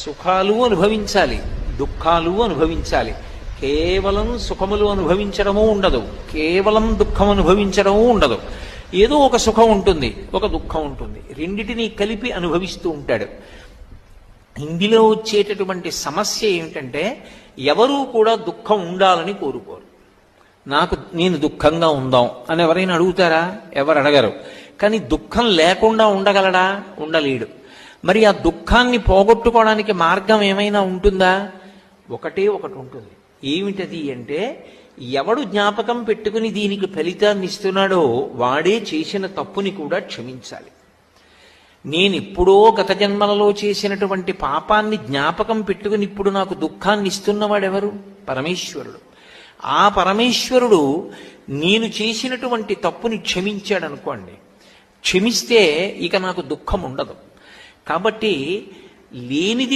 సుఖాలు అనుభవించాలి, దుఃఖాలు అనుభవించాలి. కేవలం సుఖములు అనుభవించడము ఉండదు, కేవలం దుఃఖం అనుభవించడము ఉండదు. ఏదో ఒక సుఖం ఉంటుంది, ఒక దుఃఖం ఉంటుంది, రెండిటినీ కలిపి అనుభవిస్తూ ఉంటాడు. ఇందులో వచ్చేటటువంటి సమస్య ఏమిటంటే ఎవరూ కూడా దుఃఖం ఉండాలని కోరుకోరు. నేను దుఃఖంగా ఉందాం అని ఎవరైనా అడుగుతారా? ఎవరు అడగరు. కానీ దుఃఖం లేకుండా ఉండగలడా? ఉండలేడు. మరి ఆ దుఃఖాన్ని పోగొట్టుకోవడానికి మార్గం ఏమైనా ఉంటుందా? ఒకటే ఒకటి ఉంటుంది. ఏమిటది అంటే, ఎవడు జ్ఞాపకం పెట్టుకుని దీనికి ఫలితాన్ని ఇస్తున్నాడో వాడే చేసిన తప్పుని కూడా క్షమించాలి. నేనెప్పుడో గత జన్మలలో చేసినటువంటి పాపాన్ని జ్ఞాపకం పెట్టుకుని ఇప్పుడు నాకు దుఃఖాన్ని ఇస్తున్నవాడెవరు? పరమేశ్వరుడు. ఆ పరమేశ్వరుడు నేను చేసినటువంటి తప్పుని క్షమించాడనుకోండి, క్షమిస్తే ఇక నాకు దుఃఖం ఉండదు. కాబట్టి లేనిది